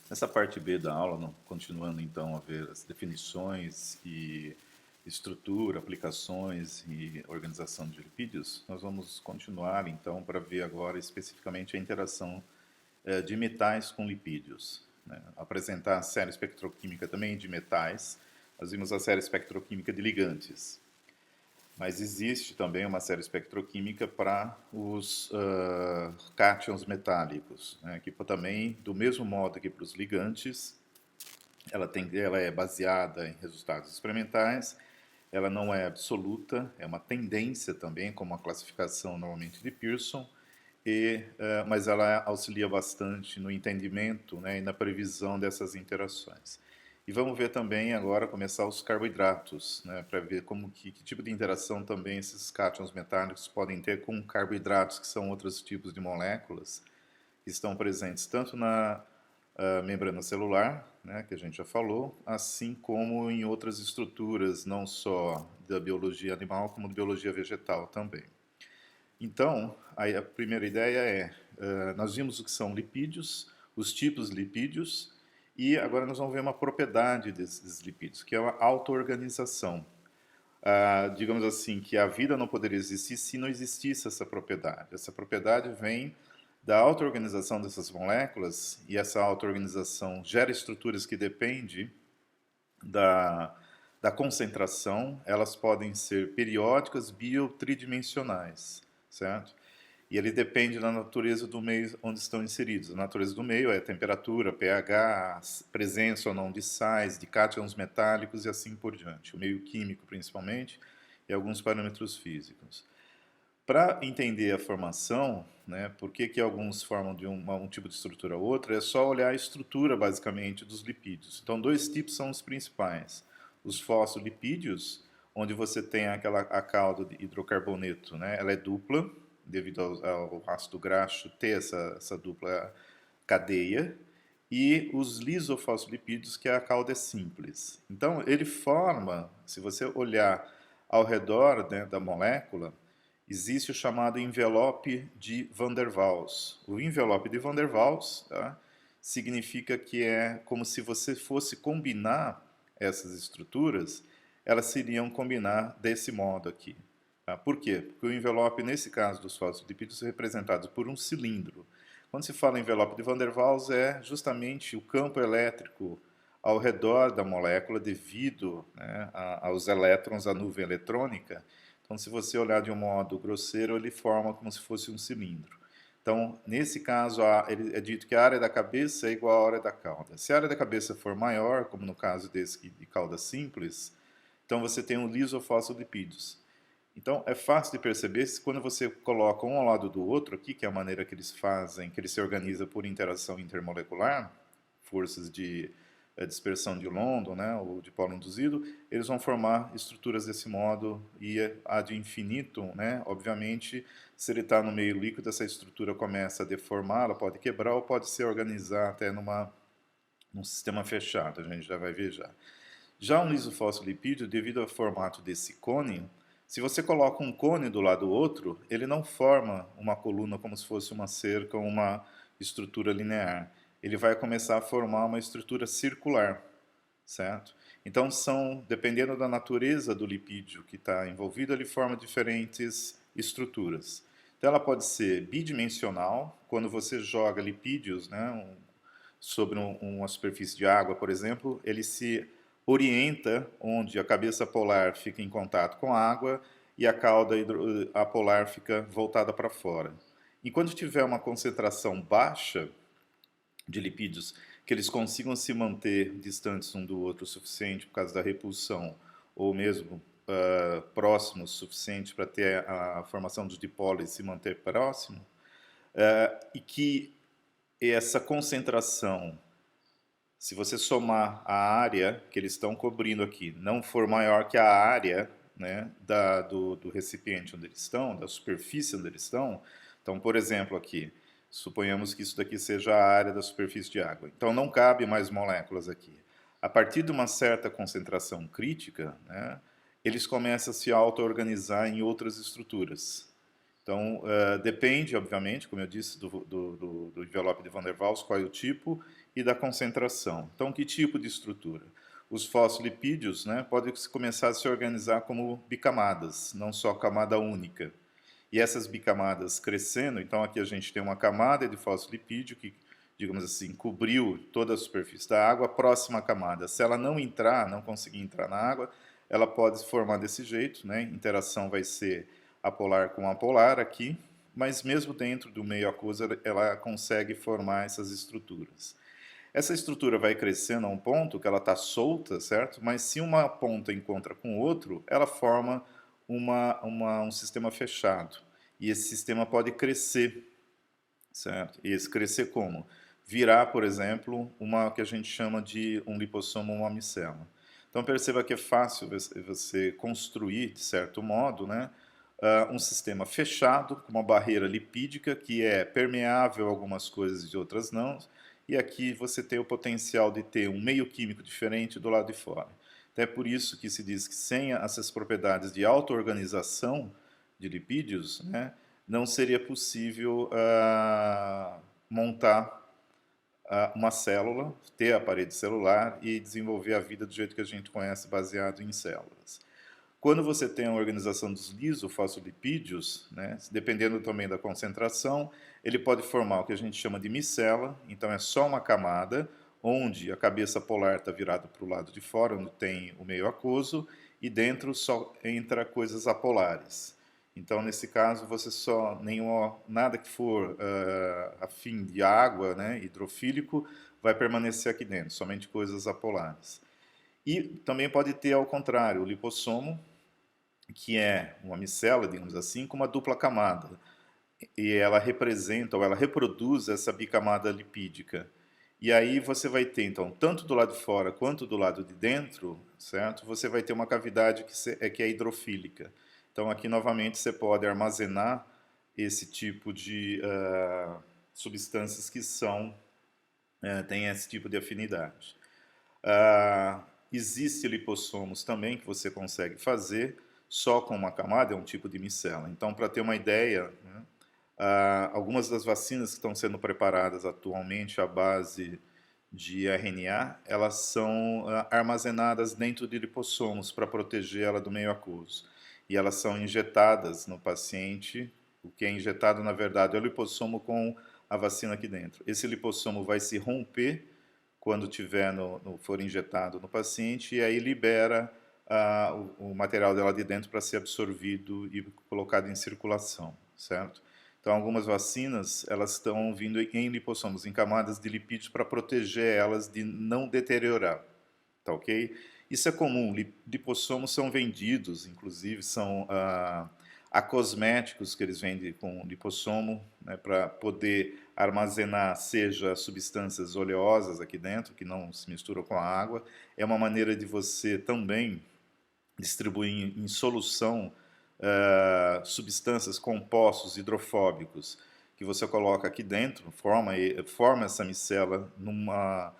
Nessa parte B da aula, continuando então a ver as definições e estrutura, aplicações e organização de lipídios, nós vamos continuar então para ver agora especificamente a interação de metais com lipídios, né? Apresentar a série espectroquímica também de metais, nós vimos a série espectroquímica de ligantes. Mas existe também uma série espectroquímica para os cátions metálicos, né, que também, do mesmo modo que para os ligantes, ela é baseada em resultados experimentais, ela não é absoluta, é uma tendência também, como a classificação normalmente de Pearson, mas ela auxilia bastante no entendimento, né, e na previsão dessas interações. E vamos ver também agora começar os carboidratos, né, para ver que tipo de interação também esses cátions metálicos podem ter com carboidratos, que são outros tipos de moléculas que estão presentes tanto na membrana celular, né, que a gente já falou, assim como em outras estruturas, não só da biologia animal, como da biologia vegetal também. Então, aí a primeira ideia é, nós vimos o que são lipídios, os tipos de lipídios, e agora nós vamos ver uma propriedade desses lipídios, que é a auto-organização. Digamos assim, que a vida não poderia existir se não existisse essa propriedade. Essa propriedade vem da auto-organização dessas moléculas, e essa auto-organização gera estruturas que dependem da, da concentração, elas podem ser periódicas, tridimensionais, certo? E ele depende da natureza do meio onde estão inseridos. A natureza do meio é temperatura, pH, presença ou não de sais, de cátions metálicos e assim por diante. O meio químico, principalmente, e alguns parâmetros físicos. Para entender a formação, né, por que alguns formam de um tipo de estrutura ou outra, é só olhar a estrutura, basicamente, dos lipídios. Então, dois tipos são os principais. Os fosfolipídios, onde você tem a cauda de hidrocarboneto, né, ela é dupla, devido ao ácido graxo ter essa dupla cadeia, e os lisofosfolipídios, que a cauda é simples. Então, ele forma, se você olhar ao redor, né, da molécula, existe o chamado envelope de Van der Waals. O envelope de Van der Waals, tá, significa que é como se você fosse combinar essas estruturas, elas iriam combinar desse modo aqui. Tá? Por quê? Porque o envelope, nesse caso dos fosfolipídios, é representado por um cilindro. Quando se fala em envelope de Van der Waals, é justamente o campo elétrico ao redor da molécula devido, né, aos elétrons, à nuvem eletrônica. Então, se você olhar de um modo grosseiro, ele forma como se fosse um cilindro. Então, nesse caso, ele é dito que a área da cabeça é igual à área da cauda. Se a área da cabeça for maior, como no caso desse de cauda simples, então você tem um lisofosfolipídios. Então, é fácil de perceber se quando você coloca um ao lado do outro aqui, que é a maneira que eles fazem, que ele se organiza por interação intermolecular, forças de dispersão de London, né, ou de polo induzido, eles vão formar estruturas desse modo e a de infinito, né, obviamente, se ele está no meio líquido, essa estrutura começa a deformar, ela pode quebrar ou pode se organizar até num sistema fechado, a gente já vai ver já. Já um lisofosfolipídio, devido ao formato desse cone, se você coloca um cone do lado do outro, ele não forma uma coluna como se fosse uma cerca ou uma estrutura linear. Ele vai começar a formar uma estrutura circular, certo? Então, dependendo da natureza do lipídio que está envolvido, ele forma diferentes estruturas. Então, ela pode ser bidimensional, quando você joga lipídios, né, sobre uma superfície de água, por exemplo, ele se orienta onde a cabeça polar fica em contato com a água e a cauda apolar fica voltada para fora. Enquanto tiver uma concentração baixa de lipídios, que eles consigam se manter distantes um do outro o suficiente por causa da repulsão, ou mesmo próximos o suficiente para ter a formação dos dipólitos e se manter próximo, e que essa concentração, se você somar a área que eles estão cobrindo aqui, não for maior que a área, né, do recipiente onde eles estão, da superfície onde eles estão, então, por exemplo, aqui, suponhamos que isso daqui seja a área da superfície de água. Então, não cabe mais moléculas aqui. A partir de uma certa concentração crítica, né, eles começam a se auto-organizar em outras estruturas. Então, depende, obviamente, como eu disse, do envelope de Van der Waals, qual é o tipo, e da concentração. Então, que tipo de estrutura? Os fosfolipídios, né, podem começar a se organizar como bicamadas, não só camada única. E essas bicamadas crescendo, então aqui a gente tem uma camada de fosfolipídio que, digamos assim, cobriu toda a superfície da água, a próxima camada, se ela não entrar, não conseguir entrar na água, ela pode se formar desse jeito, né? A interação vai ser apolar com apolar aqui, mas mesmo dentro do meio aquoso ela consegue formar essas estruturas. Essa estrutura vai crescendo a um ponto que ela está solta, certo? Mas se uma ponta encontra com o outro, ela forma um sistema fechado. E esse sistema pode crescer, certo? E esse crescer como? Virar, por exemplo, uma que a gente chama de um lipossomo ou uma micela. Então perceba que é fácil você construir, de certo modo, né, um sistema fechado, com uma barreira lipídica que é permeável a algumas coisas e outras não, e aqui você tem o potencial de ter um meio químico diferente do lado de fora. Então é por isso que se diz que sem essas propriedades de auto-organização de lipídios, né, não seria possível montar uma célula, ter a parede celular e desenvolver a vida do jeito que a gente conhece, baseado em células. Quando você tem a organização dos lisofosfolipídios, né, dependendo também da concentração, ele pode formar o que a gente chama de micela, então é só uma camada, onde a cabeça polar está virada para o lado de fora, onde tem o meio aquoso, e dentro só entra coisas apolares. Então, nesse caso, você só nada que for afim de água, né, hidrofílico, vai permanecer aqui dentro, somente coisas apolares. E também pode ter, ao contrário, o lipossomo, que é uma micela, digamos assim, com uma dupla camada. E ela representa, ou ela reproduz essa bicamada lipídica. E aí você vai ter, então, tanto do lado de fora quanto do lado de dentro, certo? Você vai ter uma cavidade que é hidrofílica. Então, aqui, novamente, você pode armazenar esse tipo de substâncias que têm esse tipo de afinidade. Existe lipossomos também que você consegue fazer só com uma camada, é um tipo de micela. Então, para ter uma ideia, né, algumas das vacinas que estão sendo preparadas atualmente à base de RNA, elas são armazenadas dentro de lipossomos para proteger ela do meio aquoso. E elas são injetadas no paciente. O que é injetado, na verdade, é o lipossomo com a vacina aqui dentro. Esse lipossomo vai se romper quando for injetado no paciente, e aí libera o material dela de dentro para ser absorvido e colocado em circulação, certo? Então, algumas vacinas, elas estão vindo em lipossomos, em camadas de lipídios, para proteger elas de não deteriorar, tá ok? Isso é comum, lipossomos são vendidos, inclusive são cosméticos que eles vendem com lipossomo, né, para poder armazenar, seja substâncias oleosas aqui dentro, que não se misturam com a água. É uma maneira de você também distribuir em solução substâncias, compostos hidrofóbicos, que você coloca aqui dentro, forma essa micela numa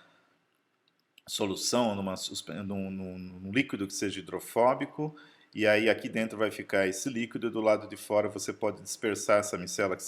solução, num líquido que seja hidrofóbico, e aí aqui dentro vai ficar esse líquido, e do lado de fora você pode dispersar essa micela, que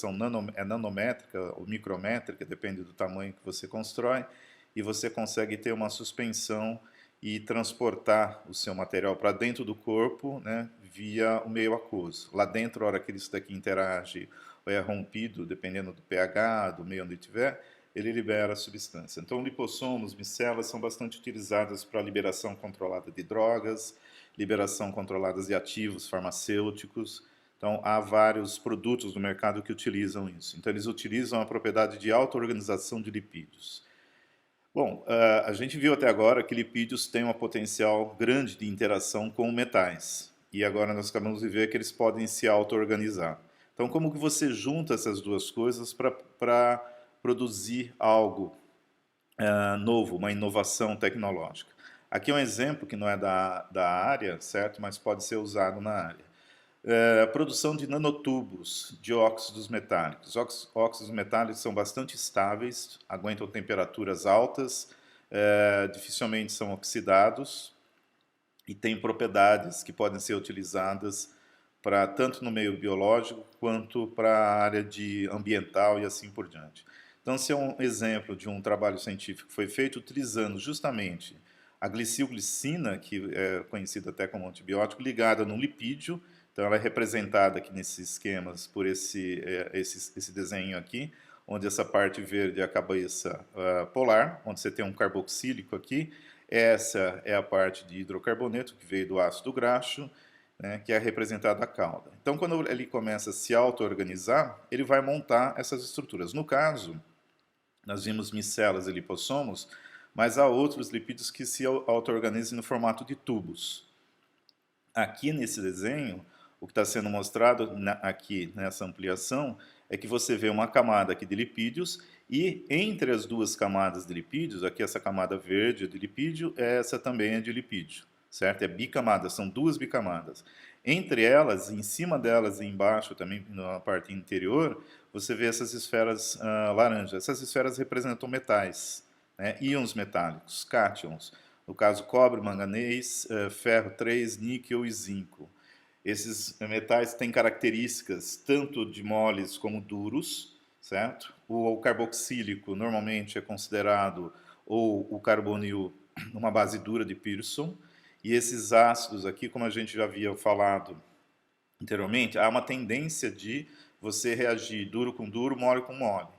é nanométrica ou micrométrica, depende do tamanho que você constrói, e você consegue ter uma suspensão e transportar o seu material para dentro do corpo, né, via o meio aquoso. Lá dentro, a hora que isso daqui interage ou é rompido, dependendo do pH, do meio onde estiver, ele libera a substância. Então, lipossomos, micelas são bastante utilizadas para liberação controlada de drogas, liberação controlada de ativos farmacêuticos. Então, há vários produtos no mercado que utilizam isso. Então, eles utilizam a propriedade de auto-organização de lipídios. Bom, a gente viu até agora que lipídios têm um potencial grande de interação com metais. E agora nós acabamos de ver que eles podem se auto-organizar. Então, como que você junta essas duas coisas para produzir algo novo, uma inovação tecnológica? Aqui é um exemplo que não é da área, certo? Mas pode ser usado na área. A produção de nanotubos de óxidos metálicos. Óxidos metálicos são bastante estáveis, aguentam temperaturas altas, dificilmente são oxidados e têm propriedades que podem ser utilizadas tanto no meio biológico quanto para a área ambiental e assim por diante. Então, se é um exemplo de um trabalho científico que foi feito utilizando justamente a glicilglicina, que é conhecida até como antibiótico, ligada no lipídio, então ela é representada aqui nesses esquemas por esse desenho aqui, onde essa parte verde é a cabeça polar, onde você tem um carboxílico aqui, essa é a parte de hidrocarboneto que veio do ácido graxo, né, que é representada a cauda. Então, quando ele começa a se auto-organizar, ele vai montar essas estruturas. No caso, nós vimos micelas e lipossomos, mas há outros lipídios que se auto-organizam no formato de tubos. Aqui nesse desenho, o que está sendo mostrado aqui nessa ampliação é que você vê uma camada aqui de lipídios e entre as duas camadas de lipídios, aqui essa camada verde é de lipídio, essa também é de lipídio, certo? É bicamada, são duas bicamadas. Entre elas, em cima delas e embaixo também, na parte interior, você vê essas esferas laranjas. Essas esferas representam metais, né? Íons metálicos, cátions. No caso, cobre, manganês, ferro 3, níquel e zinco. Esses metais têm características tanto de moles como duros, certo? O carboxílico normalmente é considerado, ou o carbonil, uma base dura de Pearson. E esses ácidos aqui, como a gente já havia falado anteriormente, há uma tendência de você reagir duro com duro, mole com mole.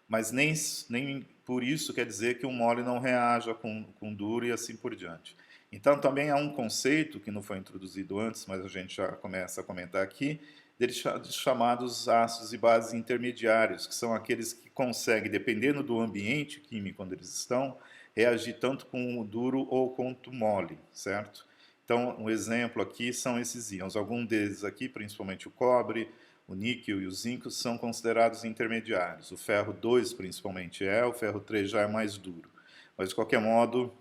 Mas nem por isso quer dizer que o mole não reaja com duro e assim por diante. Então também há um conceito que não foi introduzido antes, mas a gente já começa a comentar aqui, deles chamados ácidos e bases intermediários, que são aqueles que conseguem, dependendo do ambiente químico onde eles estão, reagir tanto com o duro ou com o mole, certo? Então, um exemplo aqui são esses íons. Alguns deles aqui, principalmente o cobre, o níquel e o zinco, são considerados intermediários. O ferro 2, principalmente, o ferro 3 já é mais duro. Mas, de qualquer modo,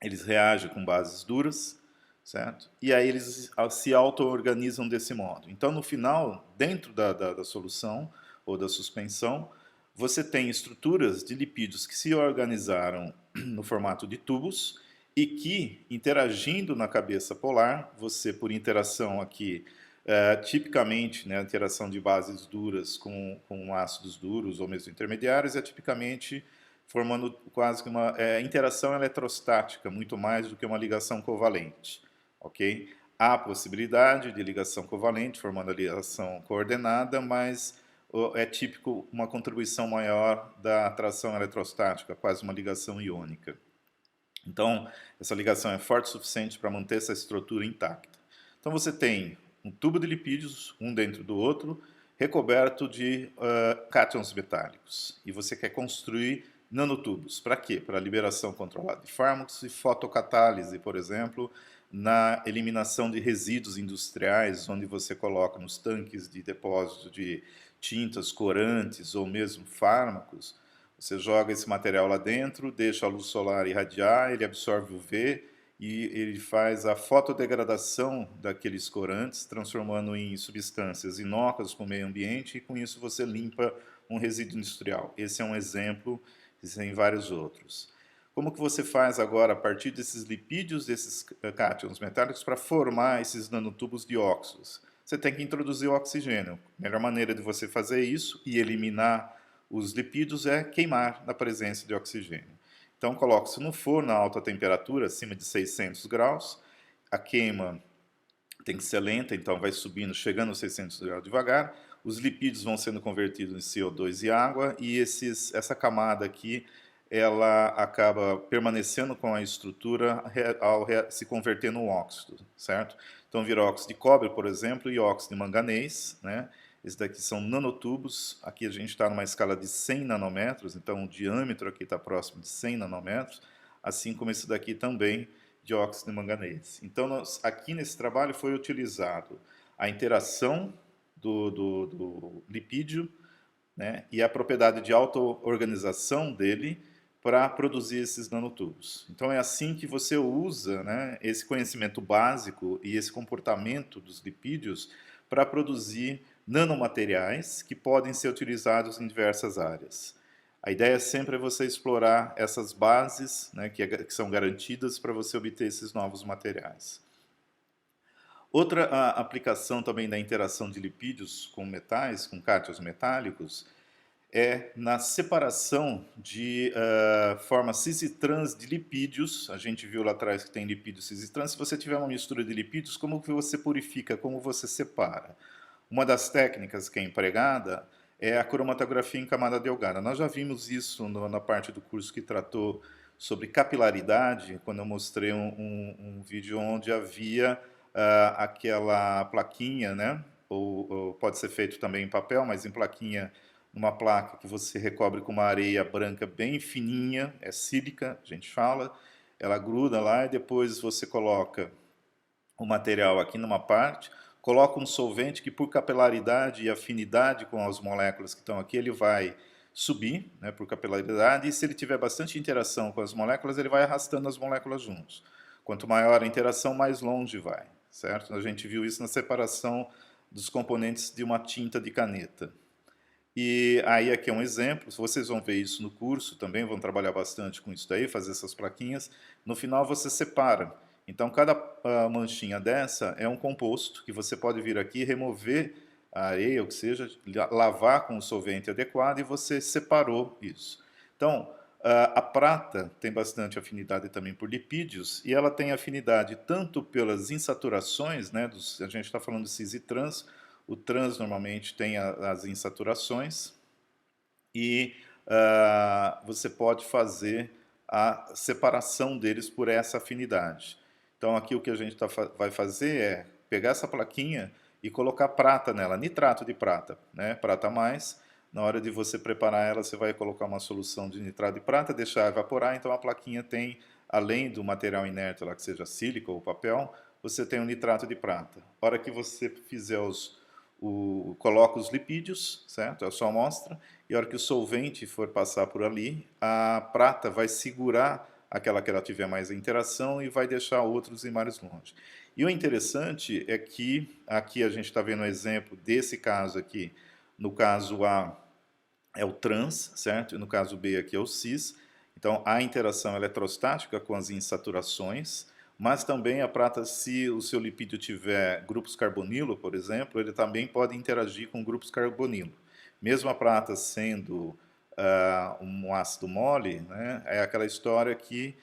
eles reagem com bases duras, certo? E aí eles se auto-organizam desse modo. Então, no final, dentro da solução ou da suspensão, você tem estruturas de lipídios que se organizaram no formato de tubos e que, interagindo na cabeça polar, você, por interação aqui, tipicamente, né, a interação de bases duras com ácidos duros ou mesmo intermediários, é tipicamente formando quase que uma interação eletrostática, muito mais do que uma ligação covalente, ok? Há possibilidade de ligação covalente, formando a ligação coordenada, mas é típico uma contribuição maior da atração eletrostática, quase uma ligação iônica. Então, essa ligação é forte o suficiente para manter essa estrutura intacta. Então, você tem um tubo de lipídios, um dentro do outro, recoberto de cátions metálicos. E você quer construir nanotubos. Para quê? Para liberação controlada de fármacos e fotocatálise, por exemplo, na eliminação de resíduos industriais, onde você coloca nos tanques de depósito de tintas, corantes ou mesmo fármacos. Você joga esse material lá dentro, deixa a luz solar irradiar, ele absorve o UV e ele faz a fotodegradação daqueles corantes, transformando em substâncias inócuas para o meio ambiente, e com isso você limpa um resíduo industrial. Esse é um exemplo, existem vários outros. Como que você faz agora, a partir desses lipídios, desses cátions metálicos, para formar esses nanotubos de óxidos? Você tem que introduzir o oxigênio. A melhor maneira de você fazer isso e eliminar os lipídios é queimar na presença de oxigênio. Então, coloca-se no forno a alta temperatura, acima de 600 graus. A queima tem que ser lenta, então vai subindo, chegando a 600 graus devagar. Os lipídios vão sendo convertidos em CO2 e água, e essa camada aqui, ela acaba permanecendo com a estrutura ao se converter no óxido, certo? Então, vira óxido de cobre, por exemplo, e óxido de manganês, né? Esses daqui são nanotubos. Aqui a gente está numa escala de 100 nanômetros, então o diâmetro aqui está próximo de 100 nanômetros, assim como esse daqui também de óxido de manganês. Então, aqui nesse trabalho foi utilizado a interação do lipídio, né, e a propriedade de auto-organização dele para produzir esses nanotubos. Então, é assim que você usa, né, esse conhecimento básico e esse comportamento dos lipídios para produzir nanomateriais que podem ser utilizados em diversas áreas. A ideia sempre é você explorar essas bases, né, que são garantidas para você obter esses novos materiais. Outra aplicação também da interação de lipídios com metais, com cátions metálicos, é na separação de forma cis e trans de lipídios. A gente viu lá atrás que tem lipídios cis e trans. Se você tiver uma mistura de lipídios, como que você purifica, como você separa? Uma das técnicas que é empregada é a cromatografia em camada delgada. Nós já vimos isso na parte do curso que tratou sobre capilaridade, quando eu mostrei um vídeo onde havia aquela plaquinha, né? Ou pode ser feito também em papel, mas em plaquinha, uma placa que você recobre com uma areia branca bem fininha, é sílica, a gente fala, ela gruda lá e depois você coloca o material aqui numa parte, coloca um solvente que por capilaridade e afinidade com as moléculas que estão aqui, ele vai subir, né, por capilaridade, e se ele tiver bastante interação com as moléculas, ele vai arrastando as moléculas juntos. Quanto maior a interação, mais longe vai, certo? A gente viu isso na separação dos componentes de uma tinta de caneta. E aí aqui é um exemplo, vocês vão ver isso no curso também, vão trabalhar bastante com isso daí, fazer essas plaquinhas. No final você separa. Então cada manchinha dessa é um composto que você pode vir aqui, remover a areia, ou que seja, lavar com o solvente adequado e você separou isso. Então, a prata tem bastante afinidade também por lipídios e ela tem afinidade tanto pelas insaturações, né, a gente está falando de cis e trans, o trans normalmente tem as insaturações e você pode fazer a separação deles por essa afinidade. Então aqui o que a gente vai fazer é pegar essa plaquinha e colocar prata nela, nitrato de prata, né? Prata mais. Na hora de você preparar ela, você vai colocar uma solução de nitrato de prata, deixar evaporar, então a plaquinha tem, além do material inerte lá, que seja sílica ou papel, você tem o nitrato de prata. Na hora que você fizer coloca os lipídios, certo? É a sua amostra, e a hora que o solvente for passar por ali, a prata vai segurar aquela que ela tiver mais interação e vai deixar outros ir mais longe. E o interessante é que aqui a gente está vendo um exemplo desse caso aqui. No caso A é o trans, certo? E no caso B aqui é o cis. Então a interação eletrostática com as insaturações, mas também a prata, se o seu lipídio tiver grupos carbonilo, por exemplo, ele também pode interagir com grupos carbonilo. Mesmo a prata sendo um ácido mole, né, é aquela história que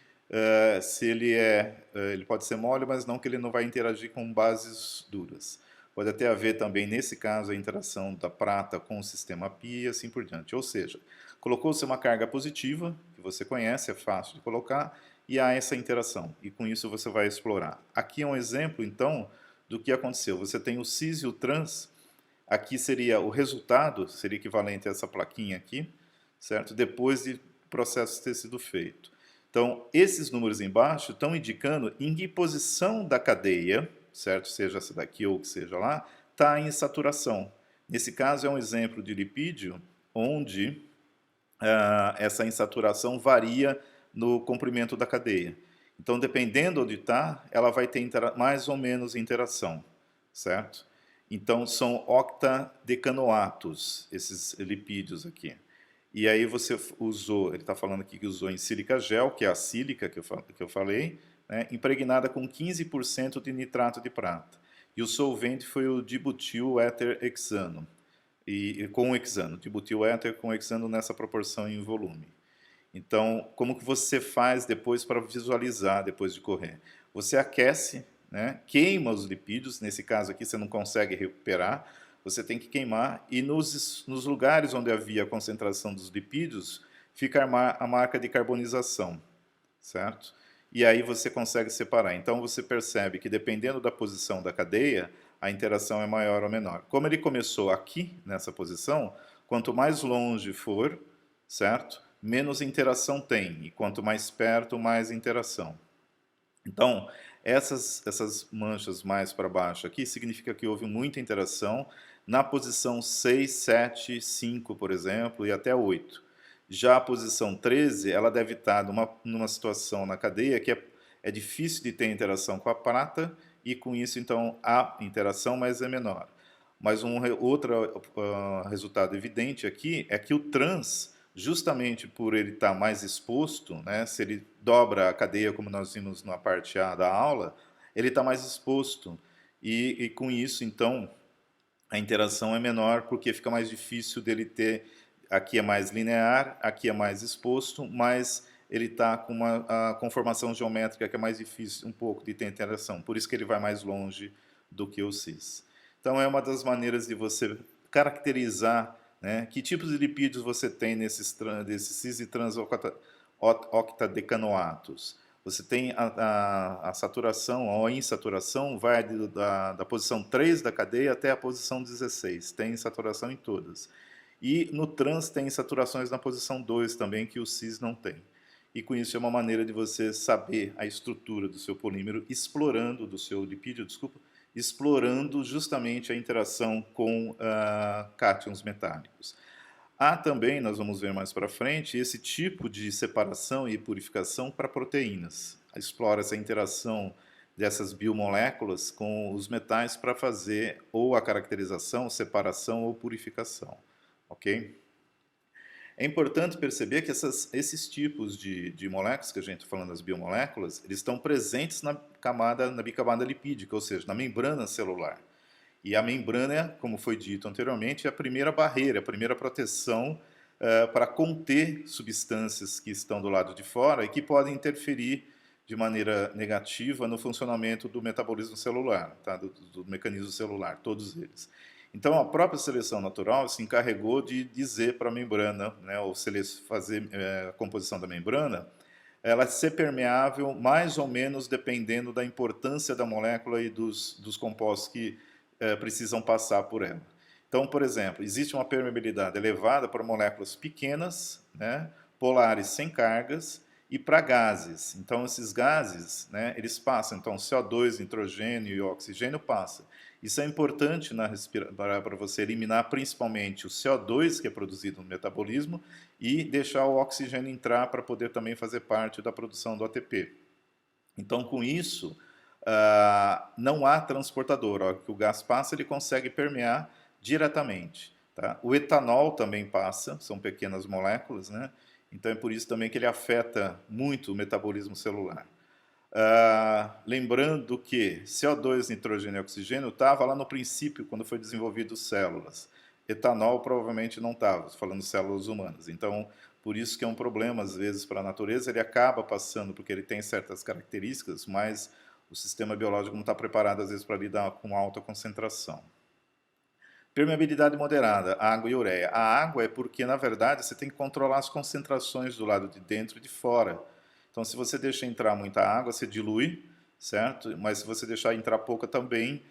se ele pode ser mole, mas não que ele não vai interagir com bases duras. Pode até haver também, nesse caso, a interação da prata com o sistema π e assim por diante. Ou seja, colocou-se uma carga positiva, que você conhece, é fácil de colocar, e há essa interação. E com isso você vai explorar. Aqui é um exemplo, então, do que aconteceu. Você tem o cis e o trans. Aqui seria o resultado, seria equivalente a essa plaquinha aqui, certo? Depois de o processo ter sido feito. Então, esses números embaixo estão indicando em que posição da cadeia, certo? Seja essa daqui ou que seja lá, está em saturação. Nesse caso, é um exemplo de lipídio onde essa insaturação varia no comprimento da cadeia. Então, dependendo onde está, ela vai ter mais ou menos interação, certo? Então, são octadecanoatos, esses lipídios aqui. E aí você usou, ele está falando aqui que usou em sílica gel, que é a sílica que eu falei, né, impregnada com 15% de nitrato de prata. E o solvente foi o dibutil éter hexano, com hexano, dibutil éter com hexano nessa proporção em volume. Então, como que você faz depois para visualizar, depois de correr? Você aquece, né, queima os lipídios, nesse caso aqui você não consegue recuperar, você tem que queimar, e nos lugares onde havia a concentração dos lipídios, fica a marca de carbonização, certo? E aí você consegue separar. Então você percebe que dependendo da posição da cadeia, a interação é maior ou menor. Como ele começou aqui, nessa posição, quanto mais longe for, certo? Menos interação tem, e quanto mais perto, mais interação. Então, essas manchas mais para baixo aqui significa que houve muita interação na posição 6, 7, 5, por exemplo, e até 8. Já a posição 13, ela deve estar numa situação na cadeia que é difícil de ter interação com a prata, e com isso, então, há interação, mas é menor. Mas outro resultado evidente aqui é que o trans, justamente por ele estar mais exposto, né, se ele dobra a cadeia, como nós vimos na parte A da aula, ele está mais exposto. E com isso, então, a interação é menor, porque fica mais difícil dele ter aqui é mais linear, aqui é mais exposto, mas ele está com uma conformação geométrica que é mais difícil um pouco de ter interação. Por isso que ele vai mais longe do que o cis. Então é uma das maneiras de você caracterizar, né, que tipos de lipídios você tem nesses cis e trans octadecanoatos. Você tem a saturação ou a insaturação vai da posição 3 da cadeia até a posição 16. Tem saturação em todas. E no trans tem saturações na posição 2 também, que o cis não tem. E com isso é uma maneira de você saber a estrutura do seu polímero, explorando, do seu lipídio, desculpa, explorando justamente a interação com cátions metálicos. Há também, nós vamos ver mais para frente, esse tipo de separação e purificação para proteínas. Explora essa interação dessas biomoléculas com os metais para fazer ou a caracterização, separação ou purificação. Ok? É importante perceber que esses tipos de moléculas que a gente está falando, das biomoléculas, eles estão presentes na bicamada lipídica, ou seja, na membrana celular. E a membrana, como foi dito anteriormente, é a primeira barreira, a primeira proteção para conter substâncias que estão do lado de fora e que podem interferir de maneira negativa no funcionamento do metabolismo celular, tá? do mecanismo celular, todos eles. Então, a própria seleção natural se encarregou de dizer para a membrana, né, ou fazer a composição da membrana, ela ser permeável mais ou menos dependendo da importância da molécula e dos compostos que precisam passar por ela. Então, por exemplo, existe uma permeabilidade elevada para moléculas pequenas, né, polares sem cargas, e para gases. Então, esses gases, né, eles passam. Então, CO2, nitrogênio e oxigênio passam. Isso é importante para você eliminar principalmente o CO2, que é produzido no metabolismo, e deixar o oxigênio entrar para poder também fazer parte da produção do ATP. Então, com isso, não há transportador. A hora que o gás passa, ele consegue permear diretamente. Tá? O etanol também passa, são pequenas moléculas, né? Então é por isso também que ele afeta muito o metabolismo celular. Lembrando que CO2, nitrogênio e oxigênio estava lá no princípio, quando foi desenvolvido células. Etanol provavelmente não estava, falando células humanas. Então, por isso que é um problema, às vezes, para a natureza. Ele acaba passando, porque ele tem certas características, mas o sistema biológico não está preparado, às vezes, para lidar com alta concentração. Permeabilidade moderada, água e ureia. A água é porque, na verdade, você tem que controlar as concentrações do lado de dentro e de fora. Então, se você deixa entrar muita água, você dilui, certo? Mas se você deixar entrar pouca também,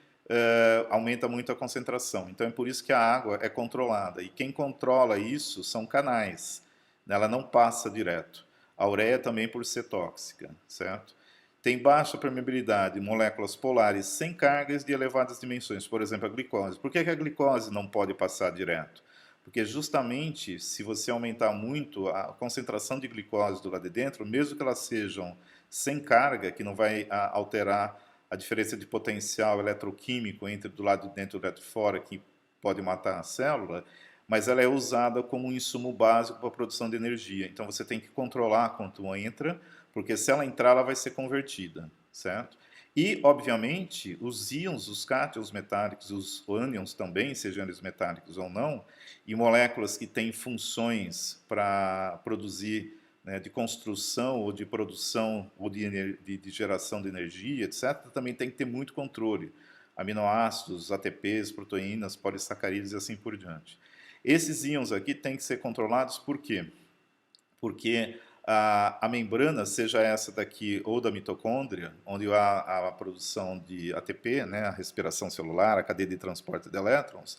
aumenta muito a concentração. Então, é por isso que a água é controlada. E quem controla isso são canais. Ela não passa direto. A ureia também por ser tóxica, certo? Tem baixa permeabilidade, moléculas polares sem cargas de elevadas dimensões, por exemplo, a glicose. Por que a glicose não pode passar direto? Porque justamente, se você aumentar muito a concentração de glicose do lado de dentro, mesmo que elas sejam sem carga, que não vai alterar a diferença de potencial eletroquímico entre do lado de dentro e do lado de fora, que pode matar a célula, mas ela é usada como um insumo básico para a produção de energia. Então você tem que controlar quanto entra, porque se ela entrar, ela vai ser convertida, certo? E, obviamente, os íons, os cátions metálicos, os ânions também, sejam eles metálicos ou não, e moléculas que têm funções para produzir, né, de construção ou de produção ou de geração de energia, etc., também tem que ter muito controle. Aminoácidos, ATPs, proteínas, polissacarídeos e assim por diante. Esses íons aqui têm que ser controlados por quê? Porque a membrana, seja essa daqui ou da mitocôndria, onde há a produção de ATP, né, a respiração celular, a cadeia de transporte de elétrons,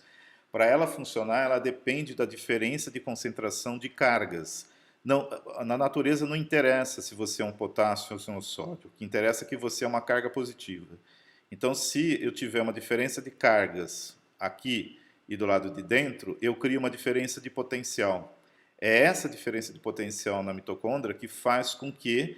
para ela funcionar, ela depende da diferença de concentração de cargas. Não, na natureza não interessa se você é um potássio ou se é um sódio, o que interessa é que você é uma carga positiva. Então, se eu tiver uma diferença de cargas aqui e do lado de dentro, eu crio uma diferença de potencial. É essa diferença de potencial na mitocôndria que faz com que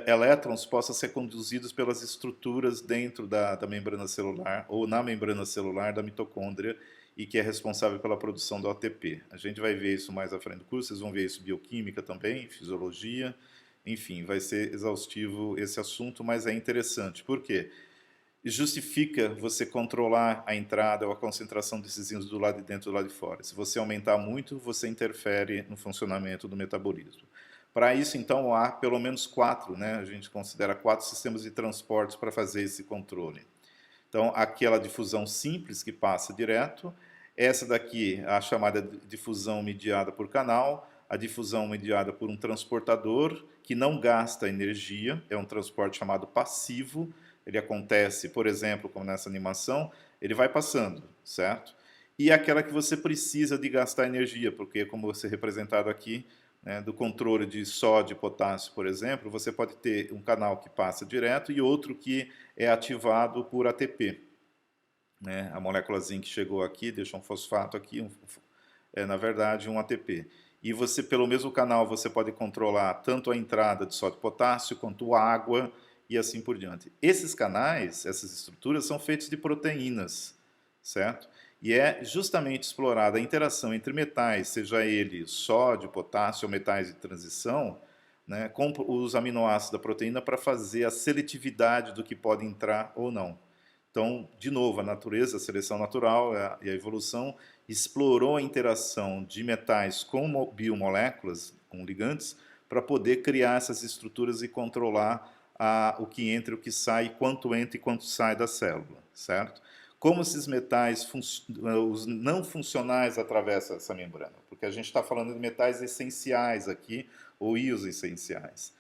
elétrons possam ser conduzidos pelas estruturas dentro da membrana celular ou na membrana celular da mitocôndria e que é responsável pela produção do ATP. A gente vai ver isso mais à frente do curso, vocês vão ver isso em bioquímica também, fisiologia, enfim, vai ser exaustivo esse assunto, mas é interessante. Por quê? justifica você controlar a entrada ou a concentração desses íons do lado de dentro e do lado de fora. Se você aumentar muito, você interfere no funcionamento do metabolismo. Para isso, então, há pelo menos 4, né? A gente considera 4 sistemas de transportes para fazer esse controle. Então, aquela difusão simples que passa direto, essa daqui, a chamada difusão mediada por canal, a difusão mediada por um transportador que não gasta energia, é um transporte chamado passivo, ele acontece, por exemplo, como nessa animação, ele vai passando, certo? E aquela que você precisa de gastar energia, porque como você é representado aqui, né, do controle de sódio e potássio, por exemplo, você pode ter um canal que passa direto e outro que é ativado por ATP. Né? A molécula zinc chegou aqui, deixa um fosfato aqui, é na verdade um ATP. E você, pelo mesmo canal, você pode controlar tanto a entrada de sódio e potássio, quanto água e assim por diante. Esses canais, essas estruturas, são feitos de proteínas, certo? E é justamente explorada a interação entre metais, seja ele sódio, potássio ou metais de transição, né, com os aminoácidos da proteína para fazer a seletividade do que pode entrar ou não. Então, de novo, a natureza, a seleção natural e a evolução explorou a interação de metais com biomoléculas, com ligantes, para poder criar essas estruturas e controlar o que entra e o que sai, quanto entra e quanto sai da célula, certo? Como esses metais, os não funcionais, atravessam essa membrana? Porque a gente está falando de metais essenciais aqui, ou íons essenciais.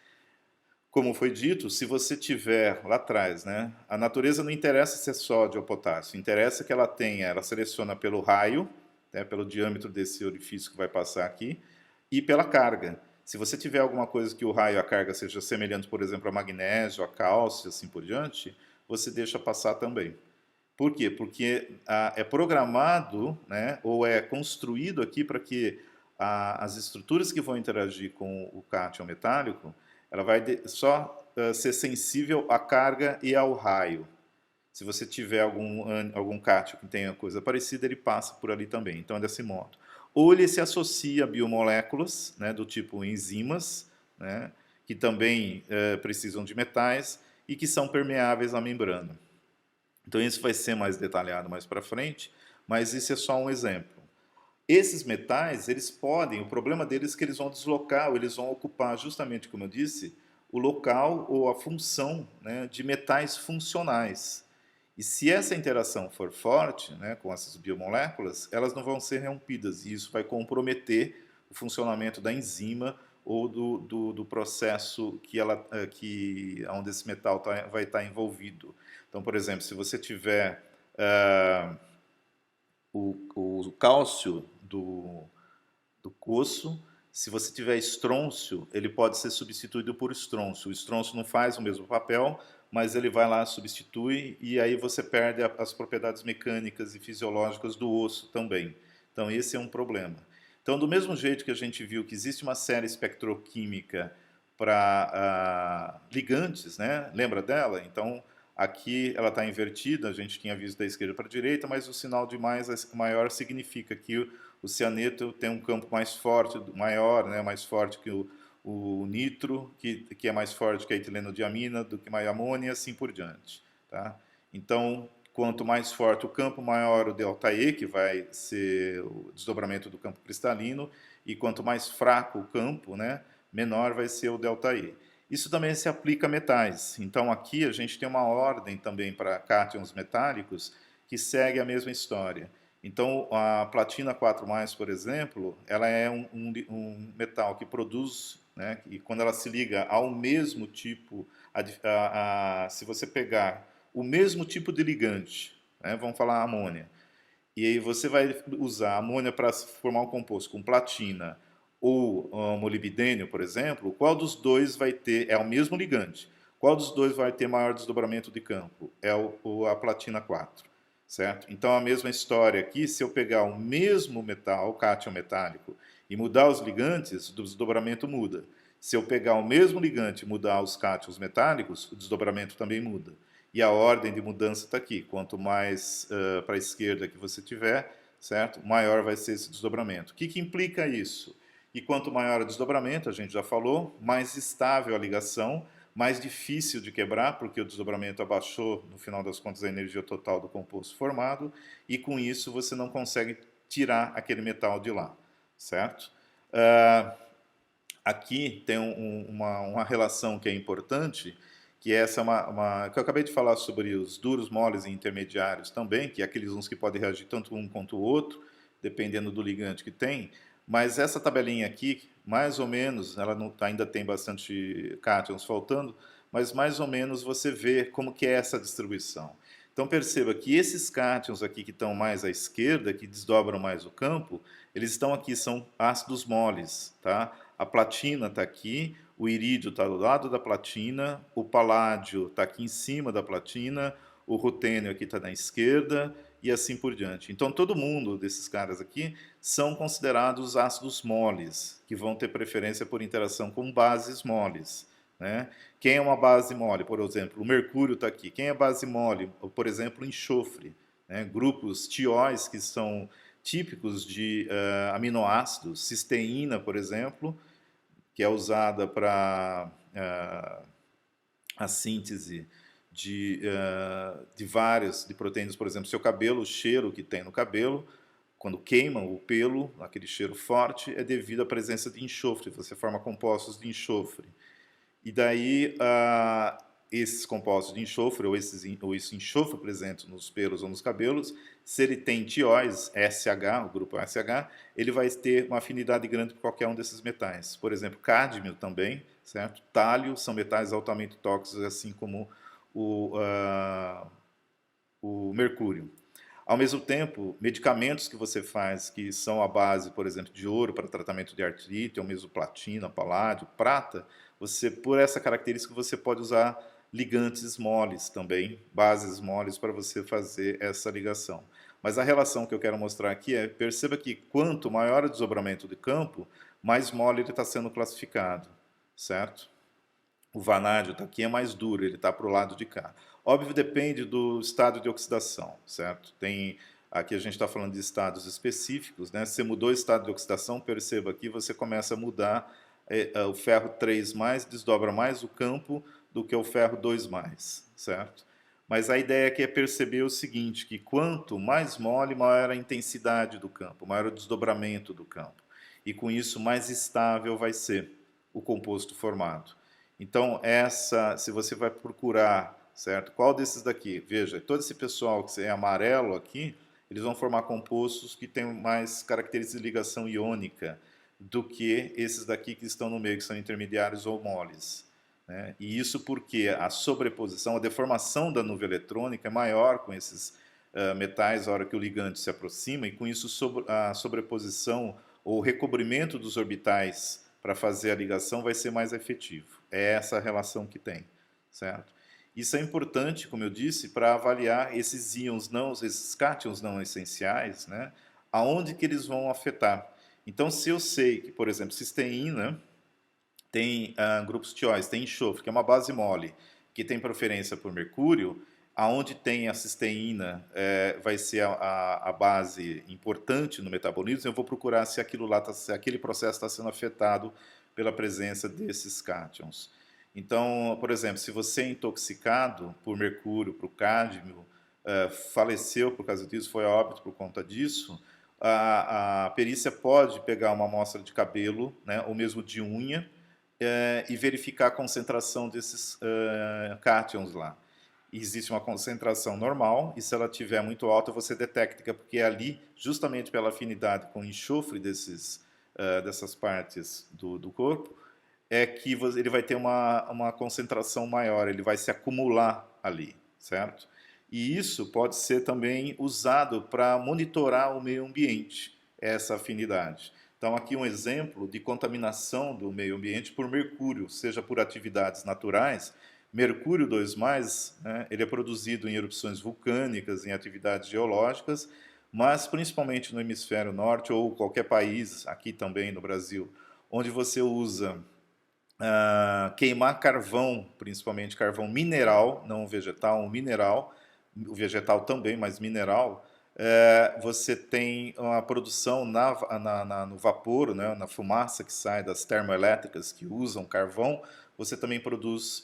Como foi dito, se você tiver lá atrás, né, a natureza não interessa se é sódio ou potássio, interessa que ela tenha, ela seleciona pelo raio, né, pelo diâmetro desse orifício que vai passar aqui, e pela carga. Se você tiver alguma coisa que o raio e a carga seja semelhante, por exemplo, a magnésio, a cálcio, assim por diante, você deixa passar também. Por quê? Porque é programado, né, ou é construído aqui para que as estruturas que vão interagir com o cátion metálico, ela vai só ser sensível à carga e ao raio. Se você tiver algum cátion que tenha coisa parecida, ele passa por ali também. Então é desse modo. Ou ele se associa a biomoléculas, né, do tipo enzimas, né, que também precisam de metais e que são permeáveis à membrana. Então isso vai ser mais detalhado mais para frente, mas isso é só um exemplo. Esses metais, eles podem, o problema deles é que eles vão deslocar, ou eles vão ocupar, justamente como eu disse, o local ou a função, né, de metais funcionais. E se essa interação for forte, né, com essas biomoléculas, elas não vão ser rompidas, e isso vai comprometer o funcionamento da enzima ou do processo onde esse metal vai estar envolvido. Então, por exemplo, se você tiver o cálcio do coço, se você tiver estrôncio, ele pode ser substituído por estrôncio. O estrôncio não faz o mesmo papel, mas ele vai lá, substitui, e aí você perde as propriedades mecânicas e fisiológicas do osso também. Então esse é um problema. Então, do mesmo jeito que a gente viu que existe uma série espectroquímica para ligantes, né? Lembra dela? Então, aqui ela está invertida, a gente tinha visto da esquerda para a direita, mas o sinal de maior significa que o cianeto tem um campo mais forte, maior, né, mais forte que o nitro, que é mais forte que a etilenodiamina, do que a amônia, assim por diante. Tá? Então, quanto mais forte o campo, maior o ΔE, que vai ser o desdobramento do campo cristalino, e quanto mais fraco o campo, né, menor vai ser o ΔE. Isso também se aplica a metais. Então, aqui a gente tem uma ordem também para cátions metálicos que segue a mesma história. Então, a platina 4+, por exemplo, ela é um metal que produz, né, e quando ela se liga ao mesmo tipo, se você pegar o mesmo tipo de ligante, né, vamos falar amônia, e aí você vai usar amônia para formar um composto com platina ou molibdênio, por exemplo, qual dos dois vai ter, é o mesmo ligante, qual dos dois vai ter maior desdobramento de campo? É a platina 4, certo? Então a mesma história aqui, se eu pegar o mesmo metal, o cátion metálico, e mudar os ligantes, o desdobramento muda. Se eu pegar o mesmo ligante e mudar os cátions metálicos, o desdobramento também muda. E a ordem de mudança está aqui. Quanto mais para a esquerda que você tiver, certo? Maior vai ser esse desdobramento. O que implica isso? E quanto maior o desdobramento, a gente já falou, mais estável a ligação, mais difícil de quebrar, porque o desdobramento abaixou, no final das contas, a energia total do composto formado, e com isso você não consegue tirar aquele metal de lá, certo? Aqui tem uma relação que é importante, que é essa que eu acabei de falar sobre os duros, moles e intermediários também, que é aqueles uns que podem reagir tanto um quanto o outro, dependendo do ligante que tem. Mas essa tabelinha aqui, mais ou menos, ela não, ainda tem bastante cátions faltando, mas mais ou menos você vê como que é essa distribuição. Então perceba que esses cátions aqui que estão mais à esquerda, que desdobram mais o campo, eles estão aqui, são ácidos moles, tá? A platina está aqui, o irídio está do lado da platina, o paládio está aqui em cima da platina, o rutênio aqui está na esquerda e assim por diante. Então todo mundo desses caras aqui são considerados ácidos moles, que vão ter preferência por interação com bases moles. Né? Quem é uma base mole? Por exemplo, o mercúrio está aqui. Quem é base mole? Por exemplo, o enxofre. Né? Grupos tióis que são típicos de aminoácidos, cisteína, por exemplo, que é usada para a síntese de várias de proteínas, por exemplo, seu cabelo, o cheiro que tem no cabelo, quando queima o pelo, aquele cheiro forte, é devido à presença de enxofre, você forma compostos de enxofre. E daí, esses compostos de enxofre, ou esse enxofre presente nos pelos ou nos cabelos, se ele tem tióis, SH, o grupo SH, ele vai ter uma afinidade grande por qualquer um desses metais. Por exemplo, cádmio também, certo? Tálio são metais altamente tóxicos, assim como o mercúrio. Ao mesmo tempo, medicamentos que você faz que são a base, por exemplo, de ouro para tratamento de artrite, ou mesmo platina, paládio, prata, você, por essa característica, você pode usar ligantes moles também, bases moles para você fazer essa ligação. Mas a relação que eu quero mostrar aqui é, perceba que quanto maior o desdobramento de campo, mais mole ele está sendo classificado, certo? O vanádio tá aqui é mais duro, ele está para o lado de cá. Óbvio, depende do estado de oxidação, certo? Aqui a gente está falando de estados específicos, né? Se você mudou o estado de oxidação, perceba aqui, você começa a mudar o ferro 3+, desdobra mais o campo do que o ferro 2+, certo? Mas a ideia aqui é perceber o seguinte, que quanto mais mole, maior a intensidade do campo, maior o desdobramento do campo. E com isso, mais estável vai ser o composto formado. Então, se você vai procurar, certo? Qual desses daqui? Veja, todo esse pessoal que é amarelo aqui, eles vão formar compostos que têm mais características de ligação iônica do que esses daqui que estão no meio, que são intermediários ou moles. Né? E isso porque a sobreposição, a deformação da nuvem eletrônica é maior com esses metais na hora que o ligante se aproxima, e com isso a sobreposição ou recobrimento dos orbitais para fazer a ligação vai ser mais efetivo. É essa a relação que tem, certo? Isso é importante, como eu disse, para avaliar esses íons não, esses cátions não essenciais, né? Aonde que eles vão afetar. Então, se eu sei que, por exemplo, cisteína tem grupos tióis, tem enxofre, que é uma base mole, que tem preferência por mercúrio, aonde tem a cisteína vai ser a base importante no metabolismo, eu vou procurar se aquilo lá se aquele processo está sendo afetado pela presença desses cátions. Então, por exemplo, se você é intoxicado por mercúrio, por cádmio, faleceu por causa disso, foi a óbito por conta disso, a perícia pode pegar uma amostra de cabelo, né, ou mesmo de unha, e verificar a concentração desses cátions lá. Existe uma concentração normal, e se ela estiver muito alta, você detecta, porque é ali, justamente pela afinidade com o enxofre dessas partes do corpo, é que ele vai ter uma concentração maior, ele vai se acumular ali, certo? E isso pode ser também usado para monitorar o meio ambiente, essa afinidade. Então, aqui um exemplo de contaminação do meio ambiente por mercúrio, seja por atividades naturais. Mercúrio 2+, né, ele é produzido em erupções vulcânicas, em atividades geológicas, mas principalmente no hemisfério norte ou qualquer país, aqui também no Brasil, onde você usa queimar carvão, principalmente carvão mineral, não vegetal, um mineral, o vegetal também, mas mineral, você tem uma produção no vapor, né, na fumaça que sai das termoelétricas que usam carvão, você também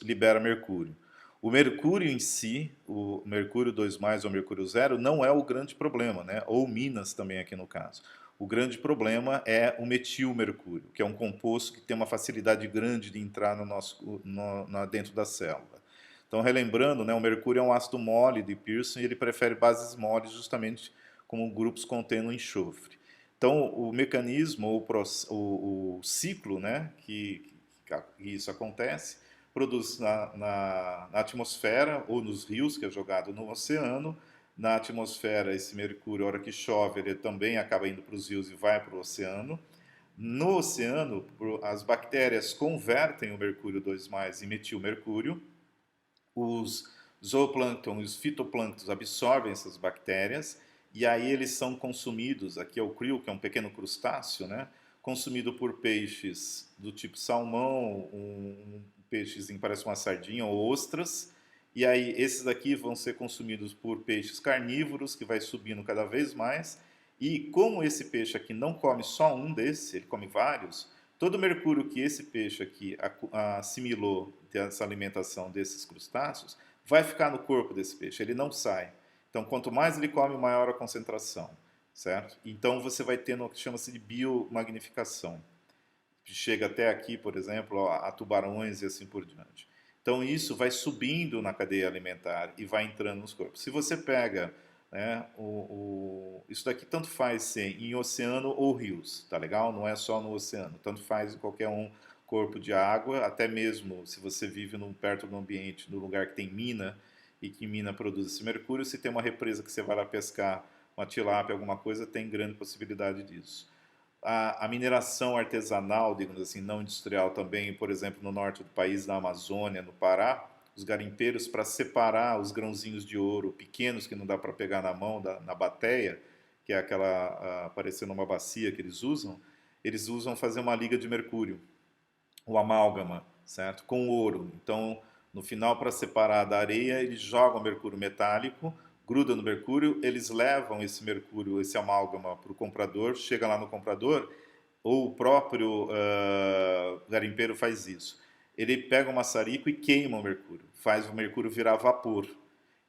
libera mercúrio. O mercúrio em si, o mercúrio 2+, ou mercúrio zero, não é o grande problema, né? Ou Minas também aqui no caso. O grande problema é o metilmercúrio, que é um composto que tem uma facilidade grande de entrar dentro da célula. Então, relembrando, né, o mercúrio é um ácido mole de Pearson e ele prefere bases moles justamente como grupos contendo enxofre. Então, o mecanismo, o ciclo, né, que isso acontece, produz na atmosfera ou nos rios, que é jogado no oceano. Na atmosfera, esse mercúrio, a hora que chove, ele também acaba indo para os rios e vai para o oceano. No oceano, as bactérias convertem o mercúrio 2+, em metilmercúrio. Os zooplâncton e os fitoplânctons absorvem essas bactérias e aí eles são consumidos. Aqui é o krill, que é um pequeno crustáceo, né? Consumido por peixes do tipo salmão, um peixezinho que parece uma sardinha, ou ostras. E aí esses daqui vão ser consumidos por peixes carnívoros, que vai subindo cada vez mais. E como esse peixe aqui não come só um desses, ele come vários, todo o mercúrio que esse peixe aqui assimilou dessa alimentação desses crustáceos vai ficar no corpo desse peixe, ele não sai. Então, quanto mais ele come, maior a concentração, certo? Então, você vai tendo o que chama-se de biomagnificação, que chega até aqui, por exemplo, a tubarões e assim por diante. Então, isso vai subindo na cadeia alimentar e vai entrando nos corpos. Se você pega, né, isso daqui tanto faz ser em oceano ou rios, tá legal? Não é só no oceano, tanto faz em qualquer corpo de água, até mesmo se você vive perto do ambiente, no lugar que tem mina, e que mina produz esse mercúrio, se tem uma represa que você vai lá pescar uma tilápia, alguma coisa, tem grande possibilidade disso. A mineração artesanal, digamos assim, não industrial também, por exemplo, no norte do país, na Amazônia, no Pará, os garimpeiros, para separar os grãozinhos de ouro pequenos que não dá para pegar na mão, na bateia, que é aquela, parecendo uma bacia que eles usam fazer uma liga de mercúrio, o amálgama, certo? Com ouro. Então, no final, para separar da areia, eles jogam mercúrio metálico, gruda no mercúrio, eles levam esse mercúrio, esse amálgama para o comprador, chega lá no comprador, ou o próprio garimpeiro faz isso. Ele pega o maçarico e queima o mercúrio, faz o mercúrio virar vapor.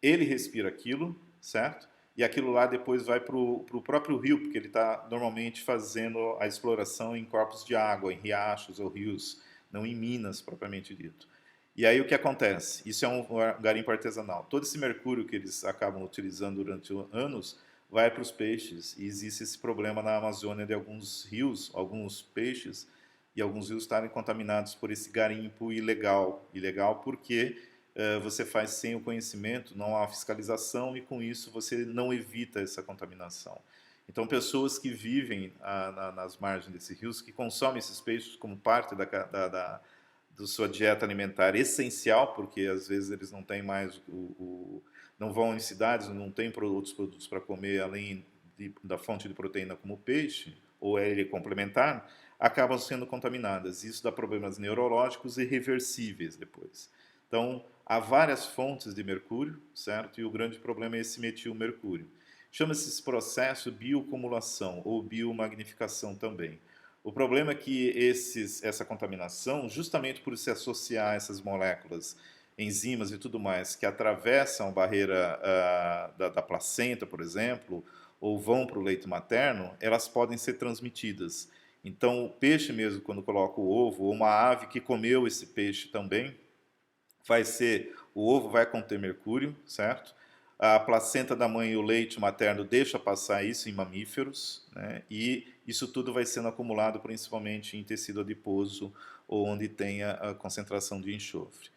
Ele respira aquilo, certo? E aquilo lá depois vai para o próprio rio, porque ele está normalmente fazendo a exploração em corpos de água, em riachos ou rios, não em minas propriamente dito. E aí o que acontece? Isso é um garimpo artesanal. Todo esse mercúrio que eles acabam utilizando durante anos vai para os peixes. E existe esse problema na Amazônia de alguns rios, alguns peixes e alguns rios estarem contaminados por esse garimpo ilegal. Ilegal porque você faz sem o conhecimento, não há fiscalização e com isso você não evita essa contaminação. Então, pessoas que vivem nas margens desses rios, que consomem esses peixes como parte da sua dieta alimentar essencial, porque às vezes eles não têm mais, não vão em cidades, não têm outros produtos para comer além da fonte de proteína como o peixe, ou ele complementar, acabam sendo contaminadas. Isso dá problemas neurológicos irreversíveis depois. Então, há várias fontes de mercúrio, certo? E o grande problema é esse metilmercúrio. Chama-se esse processo bioacumulação ou biomagnificação também. O problema é que essa contaminação, justamente por se associar a essas moléculas, enzimas e tudo mais, que atravessam a barreira da placenta, por exemplo, ou vão para o leite materno, elas podem ser transmitidas. Então, o peixe mesmo, quando coloca o ovo, ou uma ave que comeu esse peixe também, o ovo vai conter mercúrio, certo? A placenta da mãe e o leite materno deixa passar isso em mamíferos, né? E isso tudo vai sendo acumulado principalmente em tecido adiposo ou onde tenha a concentração de enxofre.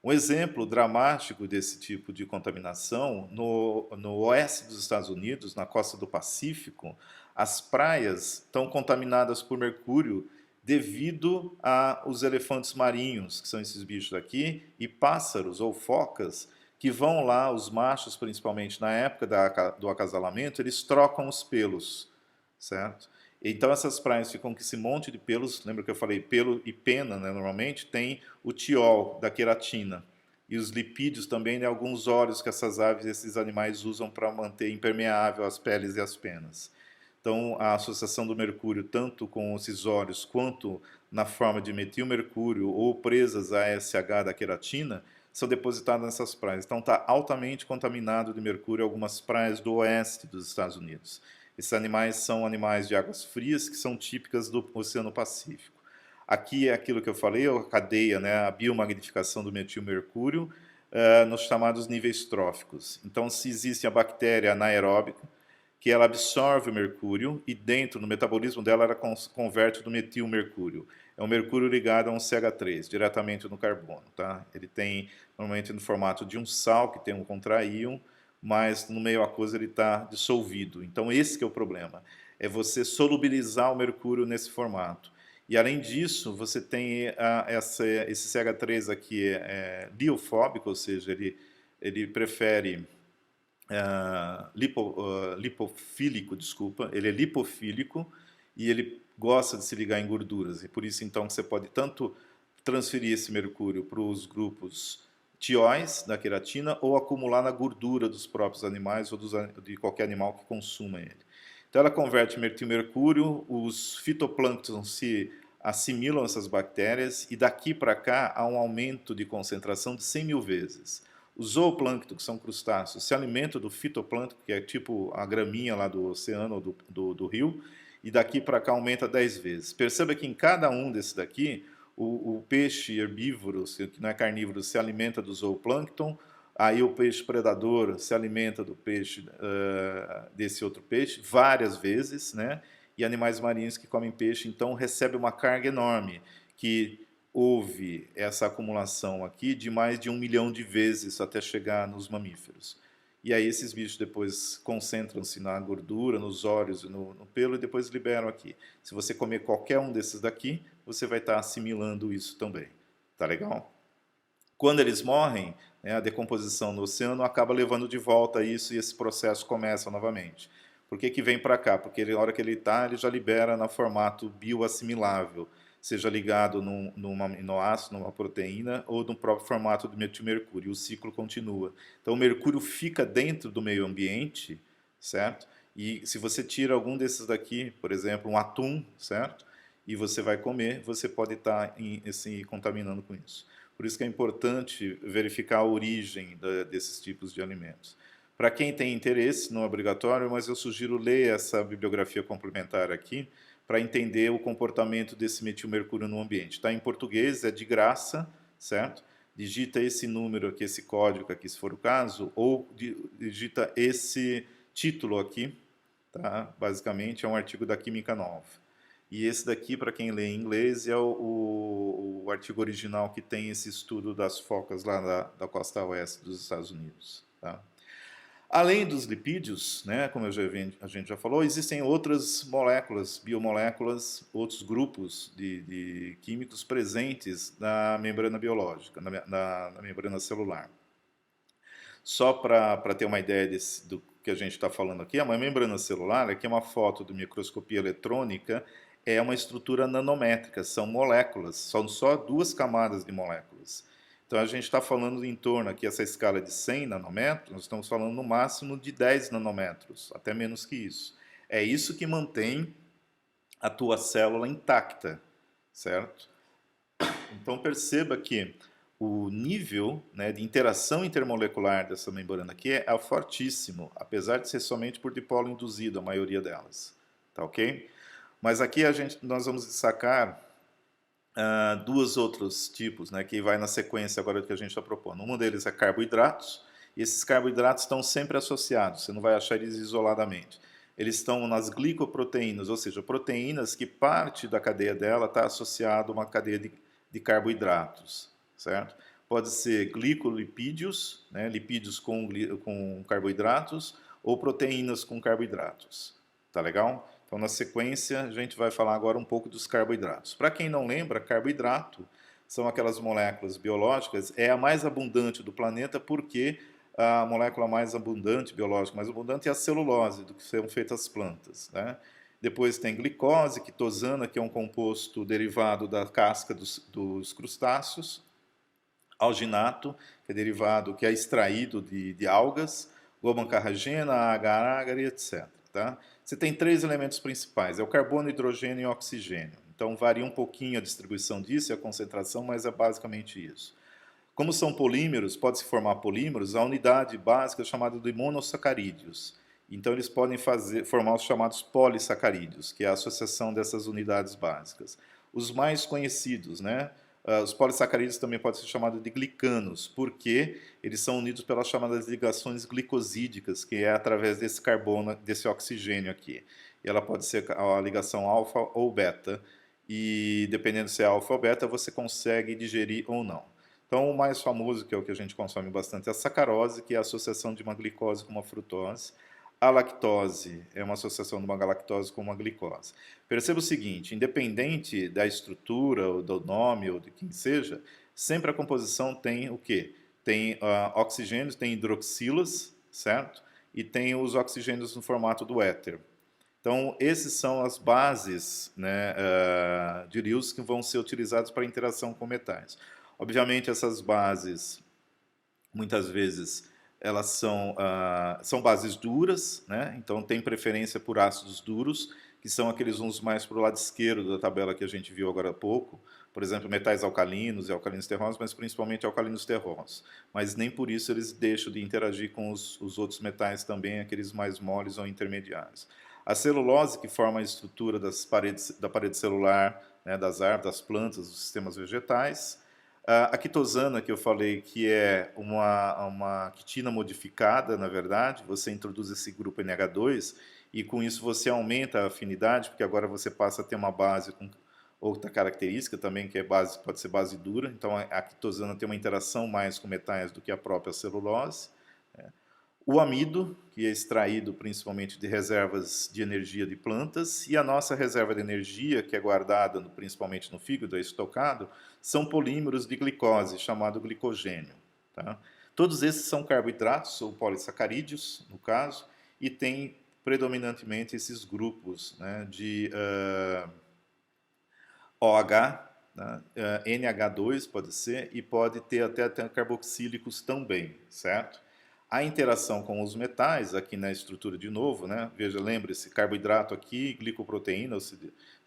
Um exemplo dramático desse tipo de contaminação, no oeste dos Estados Unidos, na costa do Pacífico, as praias estão contaminadas por mercúrio devido aos elefantes marinhos, que são esses bichos aqui, e pássaros ou focas, que vão lá, os machos principalmente, na época do acasalamento, eles trocam os pelos, certo? Então essas praias ficam com esse monte de pelos, lembra que eu falei pelo e pena, né, normalmente, tem o tiol da queratina. e os lipídios também, né, alguns óleos que essas aves e esses animais usam para manter impermeável as peles e as penas. Então, a associação do mercúrio, tanto com esses óleos quanto na forma de metilmercúrio ou presas a SH da queratina, são depositadas nessas praias. Então, está altamente contaminado de mercúrio algumas praias do oeste dos Estados Unidos. Esses animais são animais de águas frias que são típicas do Oceano Pacífico. Aqui é aquilo que eu falei, a cadeia, né, a biomagnificação do metilmercúrio nos chamados níveis tróficos. Então, se existe a bactéria anaeróbica, que ela absorve o mercúrio e dentro, no metabolismo dela, ela converte do metilmercúrio. É um mercúrio ligado a um CH3, diretamente no carbono. Tá? Ele tem, normalmente, no formato de um sal, que tem um contraíon, mas no meio aquoso ele está dissolvido. Então, esse que é o problema, é você solubilizar o mercúrio nesse formato. E, além disso, você tem esse CH3 aqui liofóbico, ou seja, ele prefere lipofílico, desculpa, ele é lipofílico e ele gosta de se ligar em gorduras. E por isso, então, você pode tanto transferir esse mercúrio para os grupos tióis da queratina ou acumular na gordura dos próprios animais ou de qualquer animal que consuma ele. Então, ela converte metilmercúrio, os fitoplânctons se assimilam a essas bactérias e daqui para cá há um aumento de concentração de 100 mil vezes. Os zooplâncton, que são crustáceos, se alimentam do fitoplâncton, que é tipo a graminha lá do oceano ou do rio, e daqui para cá aumenta 10 vezes. Perceba que em cada um desses daqui, o peixe herbívoro, que não é carnívoro, se alimenta do zooplâncton, aí o peixe predador se alimenta do peixe, desse outro peixe, várias vezes, né? E animais marinhos que comem peixe, então, recebem uma carga enorme, que houve essa acumulação aqui de mais de 1 milhão de vezes até chegar nos mamíferos. E aí esses bichos depois concentram-se na gordura, nos olhos e no pelo e depois liberam aqui. Se você comer qualquer um desses daqui, você vai estar assimilando isso também. Tá legal? Quando eles morrem, né, a decomposição no oceano acaba levando de volta isso e esse processo começa novamente. Por que que vem para cá? Porque na hora que ele está, ele já libera no formato bioassimilável, seja ligado num aminoácido, numa proteína, ou no próprio formato do metilmercúrio. E o ciclo continua. Então, o mercúrio fica dentro do meio ambiente, certo? E se você tira algum desses daqui, por exemplo, um atum, certo? E você vai comer, você pode estar se contaminando com isso. Por isso que é importante verificar a origem desses tipos de alimentos. Para quem tem interesse, não é obrigatório, mas eu sugiro ler essa bibliografia complementar aqui para entender o comportamento desse metilmercúrio no ambiente. Está em português, é de graça, certo? Digita esse número aqui, esse código aqui, se for o caso, ou digita esse título aqui, tá? Basicamente é um artigo da Química Nova. E esse daqui, para quem lê em inglês, é o artigo original que tem esse estudo das focas lá da costa oeste dos Estados Unidos. Tá? Além dos lipídios, né, como a gente já falou, existem outras moléculas, biomoléculas, outros grupos de químicos presentes na membrana biológica, na membrana celular. Só para ter uma ideia do que a gente está falando aqui, uma membrana celular, aqui é uma foto de microscopia eletrônica, é uma estrutura nanométrica, são moléculas, são só 2 camadas de moléculas. Então a gente está falando em torno aqui, essa escala de 100 nanômetros, nós estamos falando no máximo de 10 nanômetros, até menos que isso. É isso que mantém a tua célula intacta, certo? Então perceba que o nível, né, de interação intermolecular dessa membrana aqui é fortíssimo, apesar de ser somente por dipolo induzido, a maioria delas. Tá ok? Mas aqui nós vamos destacar dois outros tipos, né, que vai na sequência agora do que a gente está propondo. Um deles é carboidratos, e esses carboidratos estão sempre associados, você não vai achar eles isoladamente. Eles estão nas glicoproteínas, ou seja, proteínas que parte da cadeia dela está associada a uma cadeia de carboidratos, certo? Pode ser glicolipídios, né, lipídios com carboidratos, ou proteínas com carboidratos. Tá legal? Então, na sequência, a gente vai falar agora um pouco dos carboidratos. Para quem não lembra, carboidrato são aquelas moléculas biológicas, é a mais abundante do planeta porque a molécula mais abundante, biológica mais abundante, é a celulose, do que são feitas as plantas, né? Depois tem glicose, quitosana, que é um composto derivado da casca dos crustáceos. alginato, que é derivado, que é extraído de algas, goban-carragena, agar-agar e etc. Tá? Você tem três elementos principais, é o carbono, hidrogênio e oxigênio. Então varia um pouquinho a distribuição disso e a concentração, mas é basicamente isso. Como são polímeros, pode-se formar polímeros, a unidade básica é chamada de monossacarídeos. Então eles podem formar os chamados polissacarídeos, que é a associação dessas unidades básicas. Os mais conhecidos, né? Os polissacarídeos também podem ser chamados de glicanos, porque eles são unidos pelas chamadas ligações glicosídicas, que é através desse carbono, desse oxigênio aqui. E ela pode ser a ligação alfa ou beta, e dependendo se é alfa ou beta, você consegue digerir ou não. Então, o mais famoso, que é o que a gente consome bastante, é a sacarose, que é a associação de uma glicose com uma frutose. A lactose é uma associação de uma galactose com uma glicose. Perceba o seguinte, independente da estrutura, ou do nome, ou de quem seja, sempre a composição tem o quê? Tem oxigênios, tem hidroxilas, certo? E tem os oxigênios no formato do éter. Então, esses são as bases, né, de Lewis que vão ser utilizados para interação com metais. Obviamente, essas bases, muitas vezes, elas são bases duras, né? Então tem preferência por ácidos duros, que são aqueles uns mais para o lado esquerdo da tabela que a gente viu agora há pouco. Por exemplo, metais alcalinos e alcalinos terrosos, mas principalmente alcalinos terrosos. Mas nem por isso eles deixam de interagir com os outros metais também, aqueles mais moles ou intermediários. A celulose, que forma a estrutura da parede celular, né, das árvores, das plantas, dos sistemas vegetais. A quitosana, que eu falei, que é uma quitina modificada, na verdade, você introduz esse grupo NH2 e com isso você aumenta a afinidade, porque agora você passa a ter uma base com outra característica também, que é base, pode ser base dura, então a quitosana tem uma interação mais com metais do que a própria celulose. O amido, que é extraído principalmente de reservas de energia de plantas, e a nossa reserva de energia, que é guardada principalmente no fígado, é estocado, são polímeros de glicose, chamado glicogênio. Tá? Todos esses são carboidratos, ou polissacarídeos, no caso, e tem predominantemente esses grupos, né, de OH, né, NH2 pode ser, e pode ter até carboxílicos também, certo? A interação com os metais, aqui na estrutura de novo, né? Veja, lembre-se, carboidrato aqui, glicoproteína, você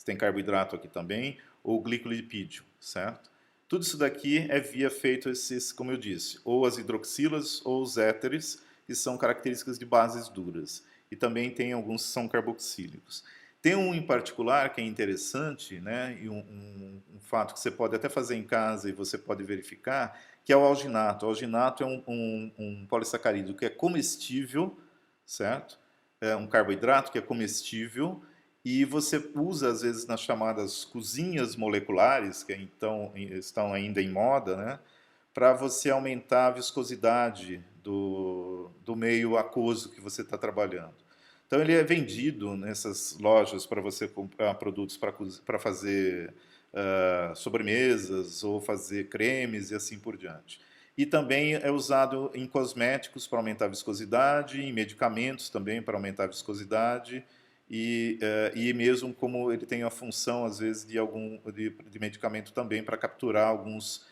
tem carboidrato aqui também, ou glicolipídio, certo? Tudo isso daqui é via feito esses, como eu disse, ou as hidroxilas ou os éteres, que são características de bases duras. E também tem alguns que são carboxílicos. Tem um em particular que é interessante, né? E um fato que você pode até fazer em casa e você pode verificar, que é o alginato. O alginato é um polissacarídeo que é comestível, certo? É um carboidrato que é comestível e você usa, às vezes, nas chamadas cozinhas moleculares, que então estão ainda em moda, né? Para você aumentar a viscosidade do meio aquoso que você está trabalhando. Então ele é vendido nessas lojas para você comprar produtos para fazer sobremesas ou fazer cremes e assim por diante. E também é usado em cosméticos para aumentar a viscosidade, em medicamentos também para aumentar a viscosidade e mesmo como ele tem a função às vezes de medicamento também para capturar alguns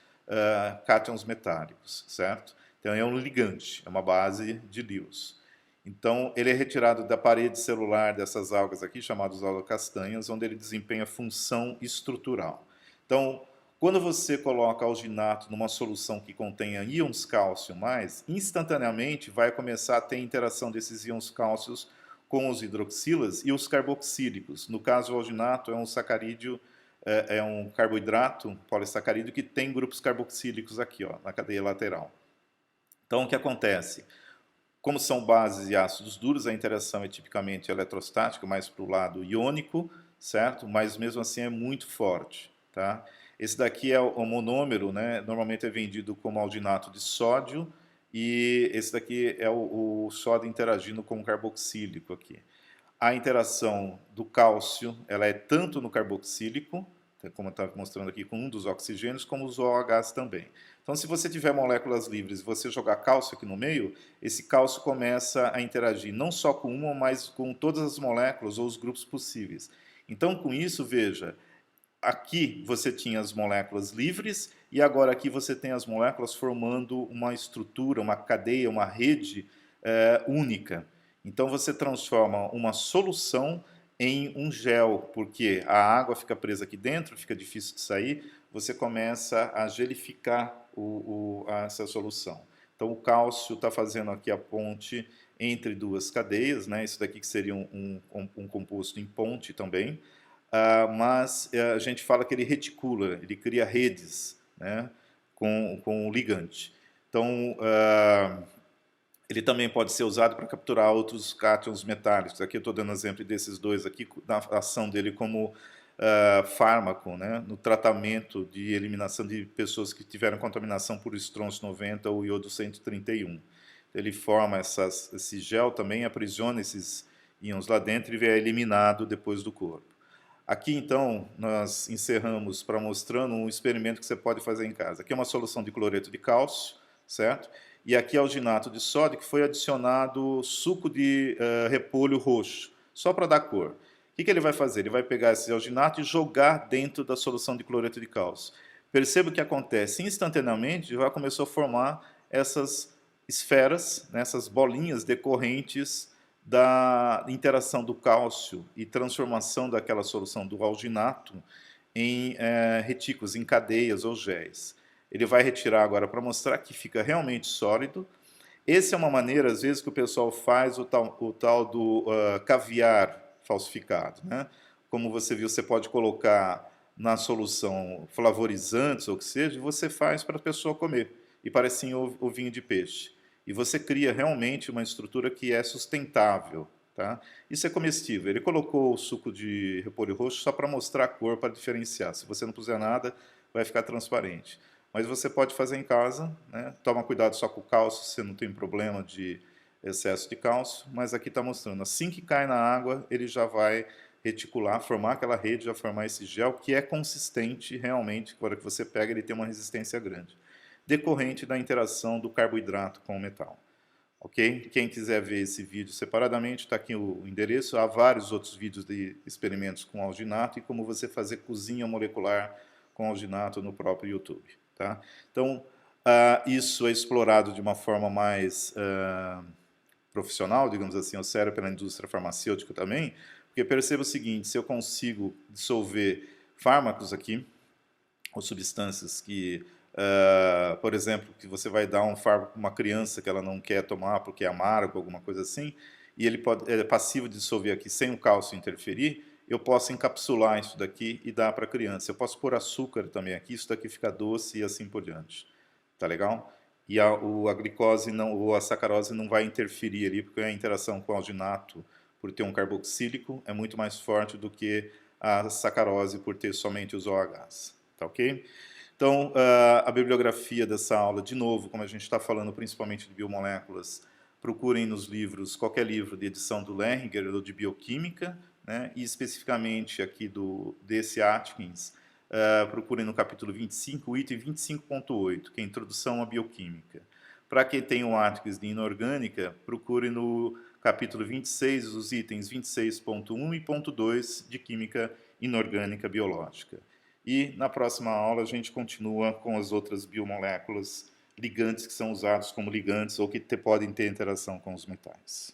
cátions metálicos, certo? Então é um ligante, é uma base de Lewis. Então, ele é retirado da parede celular dessas algas aqui, chamadas algas castanhas, onde ele desempenha função estrutural. Então, quando você coloca alginato numa solução que contenha íons cálcio mais, instantaneamente vai começar a ter interação desses íons cálcios com os hidroxilas e os carboxílicos. No caso, o alginato é um sacarídeo, é um carboidrato polissacarídeo que tem grupos carboxílicos aqui, ó, na cadeia lateral. Então, o que acontece? Como são bases e ácidos duros, a interação é tipicamente eletrostática, mais para o lado iônico, certo? Mas mesmo assim é muito forte, tá? Esse daqui é o monômero, né? Normalmente é vendido como alginato de sódio, e esse daqui é o sódio interagindo com o carboxílico aqui. A interação do cálcio, ela é tanto no carboxílico, como eu estava mostrando aqui, com um dos oxigênios, como os OHs também. Então, se você tiver moléculas livres e você jogar cálcio aqui no meio, esse cálcio começa a interagir não só com uma, mas com todas as moléculas ou os grupos possíveis. Então, com isso, veja, aqui você tinha as moléculas livres e agora aqui você tem as moléculas formando uma estrutura, uma cadeia, uma rede única. Então você transforma uma solução em um gel, porque a água fica presa aqui dentro, fica difícil de sair, você começa a gelificar essa solução. Então o cálcio está fazendo aqui a ponte entre duas cadeias, né? Isso daqui que seria um composto em ponte também, mas a gente fala que ele reticula, ele cria redes, né? com o ligante. Então, ele também pode ser usado para capturar outros cátions metálicos. Aqui eu estou dando exemplo desses dois aqui, na ação dele como fármaco, né, no tratamento de eliminação de pessoas que tiveram contaminação por estronço 90 ou iodo 131. Ele forma esse gel também, aprisiona esses íons lá dentro e é eliminado depois do corpo. Aqui, então, nós encerramos para mostrando um experimento que você pode fazer em casa. Aqui é uma solução de cloreto de cálcio, certo? E aqui é alginato de sódio, que foi adicionado suco de repolho roxo, só para dar cor. O que ele vai fazer? Ele vai pegar esse alginato e jogar dentro da solução de cloreto de cálcio. Perceba o que acontece. Instantaneamente, já começou a formar essas esferas, né, essas bolinhas decorrentes da interação do cálcio e transformação daquela solução do alginato em retículos, em cadeias ou géis. Ele vai retirar agora para mostrar que fica realmente sólido. Essa é uma maneira, às vezes, que o pessoal faz o tal do caviar falsificado, né? Como você viu, você pode colocar na solução flavorizantes ou o que seja, e você faz para a pessoa comer. E parece o vinho de peixe. E você cria realmente uma estrutura que é sustentável. Tá? Isso é comestível. Ele colocou o suco de repolho roxo só para mostrar a cor, para diferenciar. Se você não puser nada, vai ficar transparente. Mas você pode fazer em casa, né? Toma cuidado só com o cálcio, se você não tem problema de excesso de cálcio, mas aqui está mostrando, assim que cai na água, ele já vai reticular, formar aquela rede, já formar esse gel, que é consistente realmente, agora que você pega, ele tem uma resistência grande, decorrente da interação do carboidrato com o metal. Ok? Quem quiser ver esse vídeo separadamente, está aqui o endereço. Há vários outros vídeos de experimentos com alginato e como você fazer cozinha molecular com alginato no próprio YouTube. Tá? Então, isso é explorado de uma forma mais profissional, digamos assim, ou séria pela indústria farmacêutica também, porque perceba o seguinte, se eu consigo dissolver fármacos aqui, ou substâncias que, por exemplo, que você vai dar um fármaco para uma criança que ela não quer tomar porque é amargo, alguma coisa assim, e ele é passivo de dissolver aqui sem o cálcio interferir, eu posso encapsular isso daqui e dar para a criança. Eu posso pôr açúcar também aqui, isso daqui fica doce e assim por diante. Tá legal? E a glicose não, ou a sacarose não vai interferir ali, porque a interação com o alginato, por ter um carboxílico, é muito mais forte do que a sacarose por ter somente os OHs. Tá ok? Então, a bibliografia dessa aula, de novo, como a gente está falando principalmente de biomoléculas, procurem nos livros, qualquer livro de edição do Lehringer ou de bioquímica, né, e especificamente aqui desse Atkins, procurem no capítulo 25, o item 25.8, que é a Introdução à Bioquímica. Para quem tem o Atkins de inorgânica, procure no capítulo 26, os itens 26.1 e ponto 2 de Química Inorgânica Biológica. E na próxima aula a gente continua com as outras biomoléculas ligantes que são usados como ligantes ou que podem ter interação com os metais.